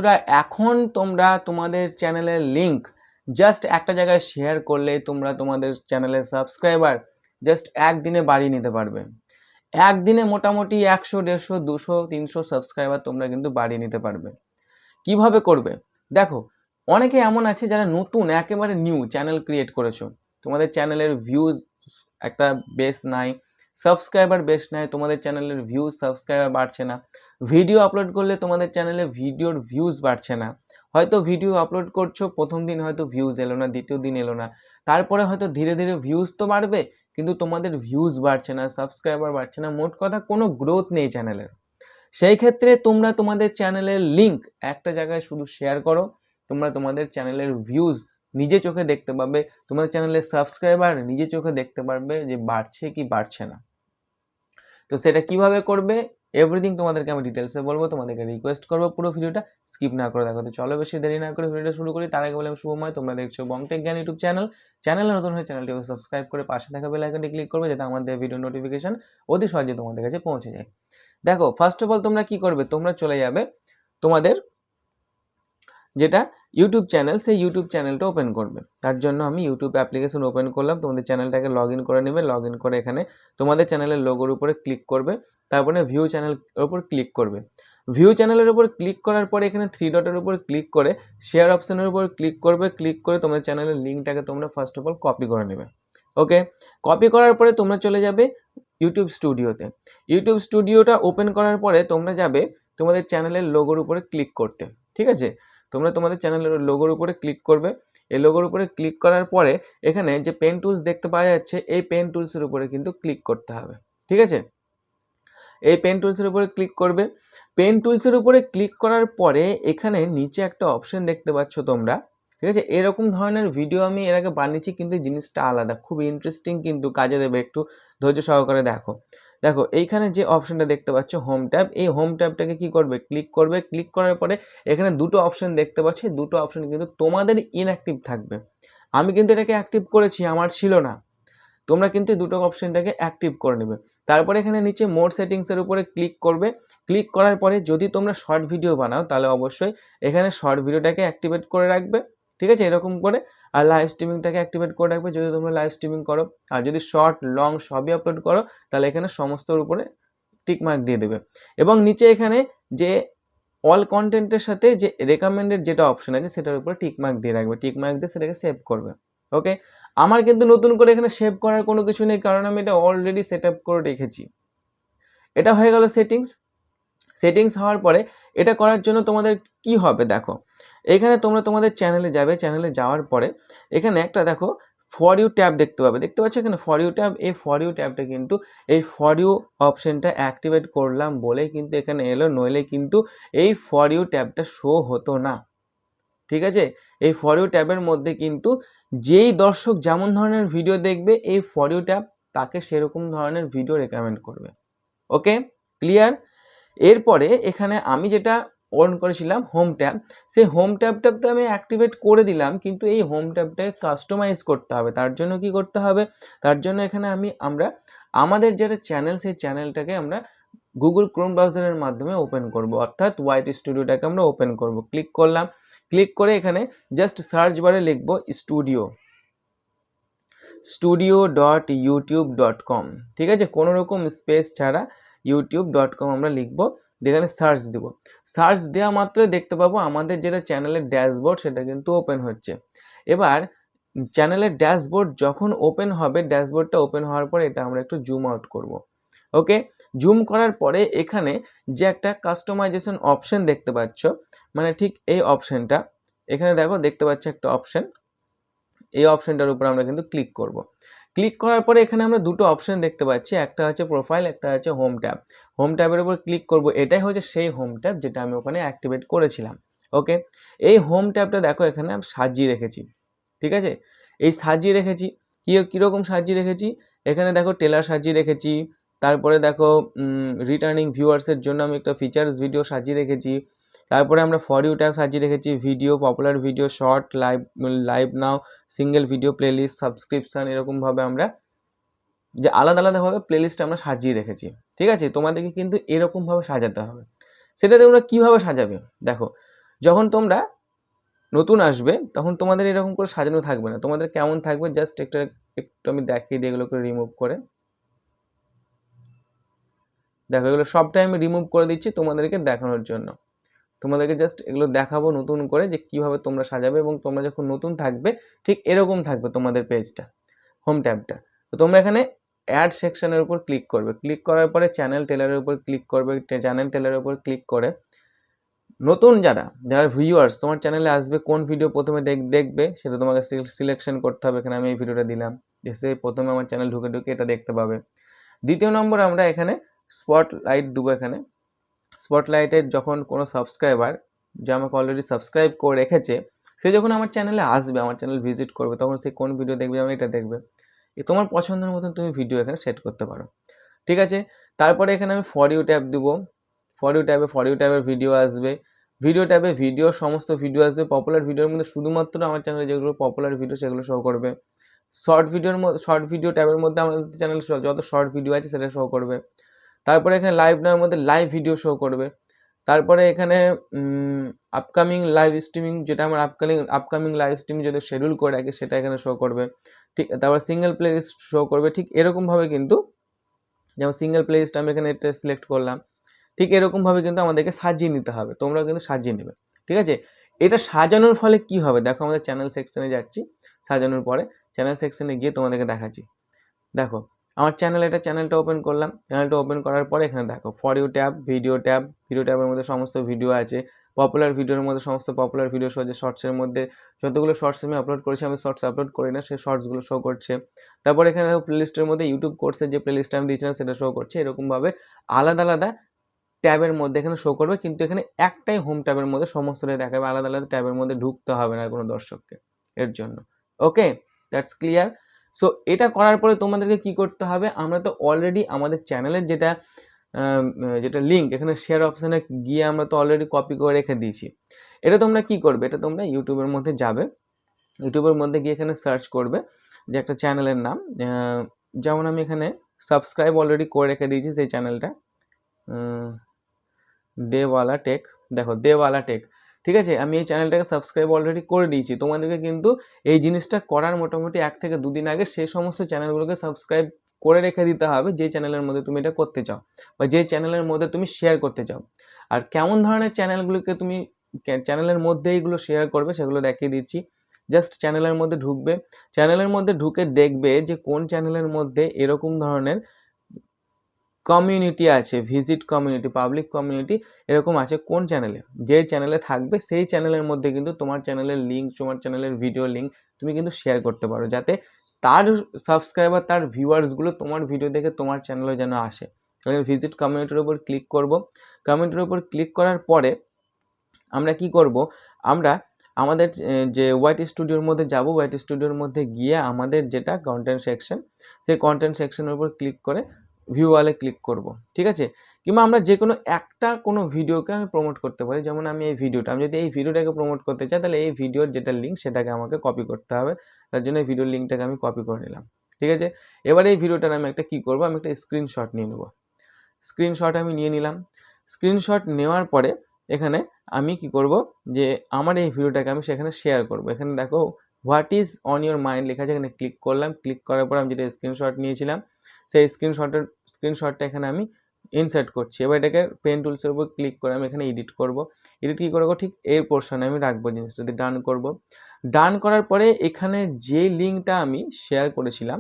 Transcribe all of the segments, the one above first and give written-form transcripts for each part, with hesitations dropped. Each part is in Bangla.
বন্ধুরা, এখন তোমরা তোমাদের চ্যানেলের লিঙ্ক জাস্ট একটা জায়গায় শেয়ার করলে তোমরা তোমাদের চ্যানেলের সাবস্ক্রাইবার জাস্ট একদিনে বাড়িয়ে নিতে পারবে। একদিনে মোটামুটি 100, 150, 200, 300 সাবস্ক্রাইবার তোমরা কিন্তু বাড়িয়ে নিতে পারবে। কিভাবে করবে দেখো, অনেকে এমন আছে যারা নতুন একেবারে নিউ চ্যানেল ক্রিয়েট করেছো, তোমাদের চ্যানেলের ভিউজ একটা বেস নাই, সাবস্ক্রাইবার বেস নাই, তোমাদের চ্যানেলের ভিউজ সাবস্ক্রাইবার বাড়ছে না, ভিডিও আপলোড করলে তোমাদের চ্যানেলে ভিডিওর ভিউজ বাড়ছে না, হয়তো ভিডিও আপলোড করছো প্রথম দিন হয়তো ভিউজ এলো না, দ্বিতীয় দিন এলো না, তারপরে হয়তো ধীরে ধীরে ভিউজ তো বাড়বে কিন্তু তোমাদের ভিউজ বাড়ছে না, সাবস্ক্রাইবার বাড়ছে না, মোট কথা কোনো গ্রোথ নেই চ্যানেলের। সেই ক্ষেত্রে তোমরা তোমাদের চ্যানেলের লিঙ্ক একটা জায়গায় শুধু শেয়ার করো, তোমরা তোমাদের চ্যানেলের ভিউজ নিজে চোখে দেখতে পাবে, তোমাদের চ্যানেলের সাবস্ক্রাইবার নিজে চোখে দেখতে পারবে যে বাড়ছে কি বাড়ছে না। তো সেটা কিভাবে করবে এভরিথিং তোমাদেরকে আমি ডিটেলসে বলবো, তোমাদেরকে রিকোয়েস্ট করবো পুরো ভিডিওটা স্কিপ না করে দেখো। তো চলো বেশি দেরি না করে ভিডিওটা শুরু করি। তার আগে বলে আমি শুভময়, তোমরা দেখছো বংটেক জ্ঞান ইউটিউব চ্যানেলে নতুন হয়ে চ্যানেলটি সাবস্ক্রাইব করে পাশে থাকা বেল আইকনটি ক্লিক করবে যাতে আমাদের ভিডিও নোটিফিকেশন অতি সহজে তোমাদের কাছে পৌঁছে যায়। দেখো, ফার্স্ট অফ অল তোমরা কি করবে, তোমরা চলে যাবে তোমাদের যেটা ইউটিউব চ্যানেল, সেই ইউটিউব চ্যানেলটা ওপেন করবে। তার জন্য আমি ইউটিউব অ্যাপ্লিকেশন ওপেন করলাম, তোমাদের চ্যানেলটাকে লগ ইন করে নেবে, লগ ইন করে এখানে তোমাদের চ্যানেলের লোগোর উপরে ক্লিক করবে, তারপরে ভিউ চ্যানেলের উপর ক্লিক করবে। ভিউ চ্যানেলের উপর ক্লিক করার পরে এখানে 3 ডটের উপর ক্লিক করে শেয়ার অপশনের উপর ক্লিক করবে, ক্লিক করে তোমাদের চ্যানেলের লিঙ্কটাকে তোমরা ফার্স্ট অফ অল কপি করে নেবে। ওকে, কপি করার পরে তোমরা চলে যাবে ইউটিউব স্টুডিওতে। ইউটিউব স্টুডিওটা ওপেন করার পরে তোমরা যাবে তোমাদের চ্যানেলের লোগোর উপরে ক্লিক করতে। ঠিক আছে, তোমরা তোমাদের চ্যানেলের লোগোর উপরে ক্লিক করবে। এই লোগোর উপরে ক্লিক করার পরে এখানে যে পেন টুলস দেখতে পাওয়া যাচ্ছে, এই পেন টুলসের উপরে কিন্তু ক্লিক করতে হবে। ঠিক আছে, এই পেন টুলসের উপরে ক্লিক করবে। পেন টুলসের উপরে ক্লিক করার পরে এখানে নিচে একটা অপশন দেখতে পাচ্ছ তোমরা। ঠিক আছে, এরকম ধরনের ভিডিও আমি এর আগে বানিয়েছি কিন্তু জিনিসটা আলাদা, খুব ইন্টারেস্টিং কিন্তু কাজে দেবে, একটু ধৈর্য সহকারে দেখো। দেখো, এইখানে যে অপশনটা দেখতে পাচ্ছ হোম ট্যাব, এই হোম ট্যাবটাকে কি করবে, ক্লিক করবে। ক্লিক করার পরে এখানে দুটো অপশন দেখতে পাচ্ছ, দুটো অপশন কিন্তু তোমাদের ইনঅ্যাক্টিভ থাকবে। আমি কিন্তু এটাকে অ্যাক্টিভ করেছি, আমার ছিল না। তোমরা কিন্তু দুটো অপশনটাকে অ্যাক্টিভ করে নেবে। তারপরে এখানে নিচে মোর সেটিংসের উপরে ক্লিক করবে। ক্লিক করার পরে যদি তোমরা শর্ট ভিডিও বানাও তাহলে অবশ্যই এখানে শর্ট ভিডিওটাকে অ্যাক্টিভেট করে রাখবে। ঠিক আছে, এরকম করে। আর লাইভ স্ট্রিমিংটাকে অ্যাক্টিভেট করে রাখবে যদি তোমরা লাইভ স্ট্রিমিং করো। আর যদি শর্ট লং সবই আপলোড করো তাহলে এখানে সমস্তর উপরে টিকমার্ক দিয়ে দেবে। এবং নিচে এখানে যে অল কন্টেন্টের সাথে যে রেকমেন্ডেড যেটা অপশন আছে সেটার উপরে টিকমার্ক দিয়ে রাখবে, টিকমার্ক দিয়ে সেটাকে সেভ করবে। ওকে, আমার কিন্তু নতুন করে এখানে সেভ করার কোনো কিছু নেই, কারণ আমি এটা অলরেডি সেট আপ করে রেখেছি। এটা হয়ে গেল সেটিংস। সেটিংস হওয়ার পরে এটা করার জন্য তোমাদের কি হবে দেখো, এখানে তোমরা তোমাদের চ্যানেলে যাবে। চ্যানেলে যাওয়ার পরে এখানে একটা দেখো ফর ইউ ট্যাব দেখতে পাবে, দেখতে পাচ্ছ এখানে ফর ইউ ট্যাব। এই ফর ইউ ট্যাবটা কিন্তু এই ফর ইউ অপশনটা অ্যাক্টিভেট করলাম বলেই কিন্তু এখানে এলো, নইলে কিন্তু এই ফর ইউ ট্যাবটা শো হতো না। ঠিক আছে, এই ফর ইউ ট্যাবের মধ্যে কিন্তু যেই দর্শক যেমন ধরনের ভিডিও দেখবে এই ফর ইউ ট্যাব তাকে সেরকম ধরনের ভিডিও রেকমেন্ড করবে। ওকে, ক্লিয়ার? এরপরে এখানে আমি যেটা অন করেছিলাম হোম ট্যাব, সেই হোম ট্যাবটা তো আমি অ্যাক্টিভেট করে দিলাম, কিন্তু এই হোম ট্যাবটাকে কাস্টমাইজ করতে হবে। তার জন্য কি করতে হবে, তার জন্য এখানে আমরা আমাদের যেটা চ্যানেল সেই চ্যানেলটাকে আমরা গুগল ক্রোম ব্রাউজারের মাধ্যমে ওপেন করব, অর্থাৎ ওয়াইটি স্টুডিওটাকে আমরা ওপেন করব। ক্লিক করলাম, ক্লিক করে এখানে জাস্ট সার্চ বারে লিখব studio.youtube.com। ঠিক আছে, কোনো রকম স্পেস ছাড়া youtube.com আমরা লিখব, এখানে সার্চ দেব। সার্চ দেওয়া মাত্রই দেখতে পাবো আমাদের যেটা চ্যানেলের ড্যাশবোর্ড সেটা কিন্তু ওপেন হচ্ছে। এবার চ্যানেলের ড্যাশবোর্ড যখন ওপেন হবে, ড্যাশবোর্ডটা ওপেন হওয়ার পরে এটা আমরা একটু জুম আউট করব। ওকে, জুম করার পরে এখানে যে একটা কাস্টমাইজেশন অপশন দেখতে পাচ্ছ, মানে ঠিক এই অপশনটা এখানে দেখো দেখতে পাচ্ছ একটা অপশন, এই অপশনটার উপর আমরা কিন্তু ক্লিক করব। ক্লিক করার পরে এখানে আমরা দুটো অপশন দেখতে পাচ্ছি, একটা হচ্ছে প্রোফাইল, একটা হচ্ছে হোম ট্যাব। হোম ট্যাবের উপর ক্লিক করব, এটাই হচ্ছে সেই হোম ট্যাব যেটা আমি ওখানে অ্যাক্টিভেট করেছিলাম। ওকে, এই হোম ট্যাবটা দেখো এখানে আমি সাজিয়ে রেখেছি। ঠিক আছে, এই সাজিয়ে রেখেছি, কীরকম সাজিয়ে রেখেছি, এখানে দেখো টেলার সাজিয়ে রেখেছি, তারপরে দেখো রিটার্নিং ভিউয়ার্সের জন্য আমি একটা ফিচার্স ভিডিও সাজিয়ে রেখেছি, তারপরে আমরা ফর ইউ ট্যাব সাজিয়ে রেখেছি, video, popular video, short, live নাও, সিঙ্গেল ভিডিও, প্লেলিস্ট, সাবস্ক্রিপশান, এরকমভাবে আমরা যে আলাদা আলাদাভাবে প্লেলিস্ট আমরা সাজিয়ে রেখেছি। ঠিক আছে, তোমাদেরকে কিন্তু এরকমভাবে সাজাতে হবে। সেটা তোমরা কীভাবে সাজাবে দেখো, যখন তোমরা নতুন আসবে তখন তোমাদের এরকম করে সাজানো থাকবে না, তোমাদের কেমন থাকবে জাস্ট একটু একটু আমি দেখিয়ে দিই এগুলোকে রিমুভ করে। দেখো এগুলো সবটাই আমি রিমুভ করে দিচ্ছি তোমাদেরকে দেখানোর জন্য, তোমাদেরকে জাস্ট এগুলো দেখাবো নতুন করে যে কিভাবে তোমরা সাজাবে, এবং তোমরা যখন নতুন থাকবে ঠিক এরকম থাকবে তোমাদের পেজটা, হোম ট্যাবটা। তো তোমরা এখানে অ্যাড সেকশনের উপর ক্লিক করবে, ক্লিক করার পরে চ্যানেল টেলারের উপর ক্লিক করবে, চ্যানেল টেলারের উপর ক্লিক করে নতুন যারা ভিউয়ার্স তোমার চ্যানেলে আসবে, কোন ভিডিও প্রথমে দেখবে সেটা তোমাকে সিলেকশন করতে হবে। এখানে আমি এই ভিডিওটা দিলাম, এসে প্রথমে আমার চ্যানেল ঢুকে এটা দেখতে পাবে। দ্বিতীয় নম্বর আমরা এখানে স্পটলাইট দেবো। এখানে স্পটলাইটের যখন কোনো সাবস্ক্রাইবার যে আমাকে অলরেডি সাবস্ক্রাইব করে রেখেছে, সে যখন আমার চ্যানেলে আসবে, আমার চ্যানেল ভিজিট করবে, তখন সে কোন ভিডিও দেখবে, আমি এটা দেখবে। তোমার পছন্দের মতন তুমি ভিডিও এখানে সেট করতে পারো, ঠিক আছে। তারপরে এখানে আমি ফর ইউ ট্যাব দেবো, ফর ইউ ট্যাবের ভিডিও আসবে, ভিডিও ট্যাবে ভিডিও সমস্ত ভিডিও আসবে। পপুলার ভিডিওর মধ্যে শুধুমাত্র আমার চ্যানেলে যেগুলো পপুলার ভিডিও সেগুলো শো করবে। শর্ট ভিডিও ট্যাবের মধ্যে আমাদের চ্যানেলে যত শর্ট ভিডিও আছে সেটা শো করবে। তারপরে এখানে লাইভ নেওয়ার মধ্যে লাইভ ভিডিও শো করবে। তারপরে এখানে আপকামিং লাইভ স্ট্রিমিং, যেটা আমার আপকামিং লাইভ স্ট্রিমিং যদি শিডিউল করে রাখি সেটা এখানে শো করবে, ঠিক। তারপর সিঙ্গেল প্লে লিস্ট শো করবে, ঠিক এরকমভাবে কিন্তু, যেমন সিঙ্গেল প্লে লিস্ট আমি এখানে এটা সিলেক্ট করলাম, ঠিক এরকমভাবে কিন্তু আমাদেরকে সাজিয়ে নিতে হবে, তোমরাও কিন্তু সাজিয়ে নেবে, ঠিক আছে। এটা সাজানোর ফলে কি হবে দেখো, আমাদের চ্যানেল সেকশনে যাচ্ছি, সাজানোর পরে চ্যানেল সেকশনে গিয়ে তোমাদেরকে দেখাচ্ছি। দেখো আমার চ্যানেলটা ওপেন করলাম, চ্যানেলটা ওপেন করার পরে এখানে দেখো ফর ইউ ট্যাব, ভিডিও ট্যাবের মধ্যে সমস্ত ভিডিও আছে, পপুলার ভিডিওর মধ্যে সমস্ত পপুলার ভিডিও শো, যে শর্টসের মধ্যে যতগুলো শর্টস আমি আপলোড করেছি, আমি শর্টস আপলোড করি না, সেই শর্টসগুলো শো করছে। তারপর এখানে দেখো প্লেলিস্টের মধ্যে ইউটিউব কোর্সের যে প্লেলিস্টটা আমি দিয়েছিলাম সেটা শো করছে। এরকমভাবে আলাদা আলাদা ট্যাবের মধ্যে এখানে শো করবে, কিন্তু এখানে একটাই হোম ট্যাবের মধ্যে সমস্তটাই দেখাবে, আলাদা আলাদা ট্যাবের মধ্যে ঢুকতে হবে না কোনো দর্শককে এর জন্য। ওকে, দ্যাটস ক্লিয়ার। সো এটা করার পরে তোমাদেরকে কি করতে হবে, আমরা তো অলরেডি আমাদের চ্যানেলের যেটা লিঙ্ক এখানে শেয়ার অপশানে গিয়ে আমরা তো অলরেডি কপি করে রেখে দিয়েছি। এটা তোমরা কি করবে, এটা তোমরা ইউটিউবের মধ্যে যাবে, ইউটিউবের মধ্যে গিয়ে এখানে সার্চ করবে যে একটা চ্যানেলের নাম, যেমন আমি এখানে সাবস্ক্রাইব অলরেডি করে রেখে দিয়েছি সেই চ্যানেলটা, দেওয়ালা টেক। দেখো দেওয়ালা টেক, ঠিক আছে। আমি এই চ্যানেলটাকে সাবস্ক্রাইব অলরেডি করে দিয়েছি। তোমাদেরকে কিন্তু এই জিনিসটা করার মোটামুটি 1 থেকে 2 দিন আগে সেই সমস্ত চ্যানেলগুলোকে সাবস্ক্রাইব করে রেখে দিতে হবে যে চ্যানেলের মধ্যে তুমি এটা করতে চাও, বা যে চ্যানেলের মধ্যে তুমি শেয়ার করতে চাও। আর কেমন ধরনের চ্যানেলগুলোকে তুমি চ্যানেলের মধ্যে এইগুলো শেয়ার করবে সেগুলো দেখিয়ে দিচ্ছি। জাস্ট চ্যানেলের মধ্যে ঢুকবে, চ্যানেলের মধ্যে ঢুকে দেখবে যে কোন চ্যানেলের মধ্যে এরকম ধরনের কমিউনিটি আছে, ভিজিট কমিউনিটি, পাবলিক কমিউনিটি এরকম আছে কোন চ্যানেলে, যে চ্যানেলে থাকবে সেই চ্যানেলের মধ্যে কিন্তু তোমার চ্যানেলের লিঙ্ক, তোমার চ্যানেলের ভিডিও লিঙ্ক তুমি কিন্তু শেয়ার করতে পারো, যাতে তার সাবস্ক্রাইবার, তার ভিউয়ার্সগুলো তোমার ভিডিও দেখে তোমার চ্যানেলে যেন আসে। তাহলে ভিজিট কমিউনিটির উপর ক্লিক করব, কমিউনিটির উপর ক্লিক করার পরে আমরা কি করব, আমরা আমাদের যে ওয়াইটি স্টুডিওর মধ্যে যাব, ওয়াইটি স্টুডিওর মধ্যে গিয়ে আমাদের যেটা কন্টেন্ট সেকশন, সেই কন্টেন্ট সেকশনের উপর ক্লিক করে ভিউ ওয়ালে ক্লিক করব, ঠিক আছে। কিংবা আমরা যে কোনো একটা কোনো ভিডিওকে আমি প্রমোট করতে পারি, যেমন আমি এই ভিডিওটা, আমি যদি এই ভিডিওটাকে প্রমোট করতে চাই তাহলে এই ভিডিওর যেটা লিঙ্ক সেটাকে আমাকে কপি করতে হবে, তার জন্য এই ভিডিওর লিঙ্কটাকে আমি কপি করে নিলাম, ঠিক আছে। এবার এই ভিডিওটার আমি একটা কী করবো, আমি একটা স্ক্রিনশট নিয়ে নেব, স্ক্রিনশট আমি নিয়ে নিলাম। স্ক্রিনশট নেওয়ার পরে এখানে আমি কি করব, যে আমার এই ভিডিওটাকে আমি সেখানে শেয়ার করব। এখানে দেখো what is on your mind লেখা আছে, এখানে ক্লিক করলাম, ক্লিক করার পর আমি যেটা স্ক্রিনশট নিয়েছিলাম সেই স্ক্রিনশটটা এখানে আমি ইনসার্ট করছি। এবার এটাকে পেন টুলসের উপর ক্লিক করে আমি এখানে এডিট করব। এডিট কী করবো, ঠিক এই পোর্শনে আমি রাখবো জিনিসটা, যদি ডান করব। ডান করার পরে এখানে যে লিঙ্কটা আমি শেয়ার করেছিলাম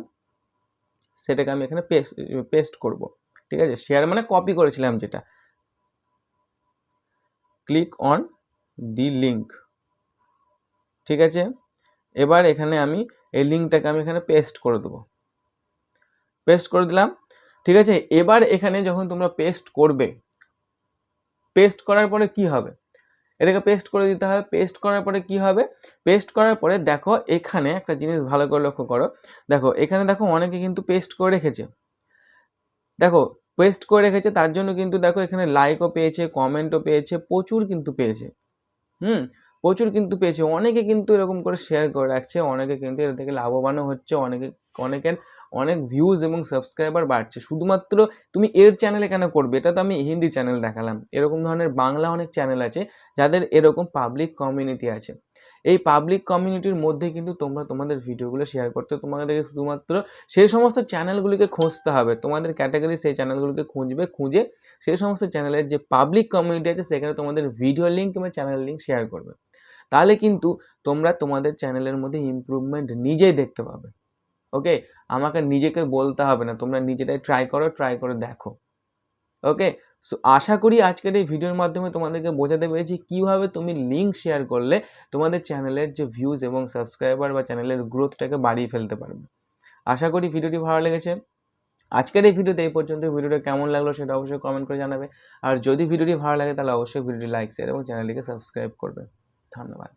সেটাকে আমি এখানে পেস্ট করব, ঠিক আছে। শেয়ার মানে কপি করেছিলাম যেটা, ক্লিক অন দি লিঙ্ক, ঠিক আছে। এবার এখানে আমি এই লিঙ্কটাকে আমি এখানে পেস্ট করে দেবো, পেস্ট করে দিলাম, ঠিক আছে। এবার এখানে যখন তোমরা পেস্ট করবে, পেস্ট করার পরে কি হবে, এটাকে পেস্ট করে দিতে হবে। পেস্ট করার পরে কি হবে, পেস্ট করার পরে দেখো এখানে একটা জিনিস ভালো করে লক্ষ্য করো, দেখো এখানে দেখো অনেকে কিন্তু পেস্ট করে রেখেছে, দেখো পেস্ট করে রেখেছে, তার জন্য কিন্তু দেখো এখানে লাইকও পেয়েছে, কমেন্টও পেয়েছে, প্রচুর কিন্তু পেয়েছে, প্রচুর কিন্তু পেয়েছে। অনেকে কিন্তু এরকম করে শেয়ার করে রাখছে, অনেকে কিন্তু এটা থেকে লাভবানও হচ্ছে, অনেকের অনেক ভিউজ এবং সাবস্ক্রাইবার বাড়ছে, শুধুমাত্র তুমি এর চ্যানেলে কেন করবে? এটা তো আমি হিন্দি চ্যানেল দেখালাম, এরকম ধরনের বাংলা অনেক চ্যানেল আছে যাদের এরকম পাবলিক কমিউনিটি আছে। এই পাবলিক কমিউনিটির মধ্যে কিন্তু তোমরা তোমাদের ভিডিওগুলো শেয়ার করতে, তোমাদেরকে শুধুমাত্র সেই সমস্ত চ্যানেলগুলিকে খুঁজতে হবে, তোমাদের ক্যাটাগরি সেই চ্যানেলগুলোকে খুঁজে সেই সমস্ত চ্যানেলের যে পাবলিক কমিউনিটি আছে সেখানে তোমাদের ভিডিও লিঙ্ক কিংবা চ্যানেল লিঙ্ক শেয়ার করবে। তাহলে কিন্তু তোমরা তোমাদের চ্যানেলের মধ্যে ইমপ্রুভমেন্ট নিজেই দেখতে পাবে। ওকে, আমাকে নিজেকে বলতে হবে না, তোমরা নিজেরাই ট্রাই করে দেখো। ওকে, সো আশা করি আজকের এই ভিডিওর মাধ্যমে তোমাদেরকে বোঝাতে পেরেছি কীভাবে তুমি লিঙ্ক শেয়ার করলে তোমাদের চ্যানেলের যে ভিউজ এবং সাবস্ক্রাইবার বা চ্যানেলের গ্রোথটাকে বাড়িয়ে ফেলতে পারবে। আশা করি ভিডিওটি ভালো লেগেছে। আজকের এই ভিডিওতে এই পর্যন্ত। ভিডিওটা কেমন লাগলো সেটা অবশ্যই কমেন্ট করে জানাবে। আর যদি ভিডিওটি ভালো লাগে তাহলে অবশ্যই ভিডিওটি লাইক, শেয়ার এবং চ্যানেলটিকে সাবস্ক্রাইব করবে। ধন্যবাদ।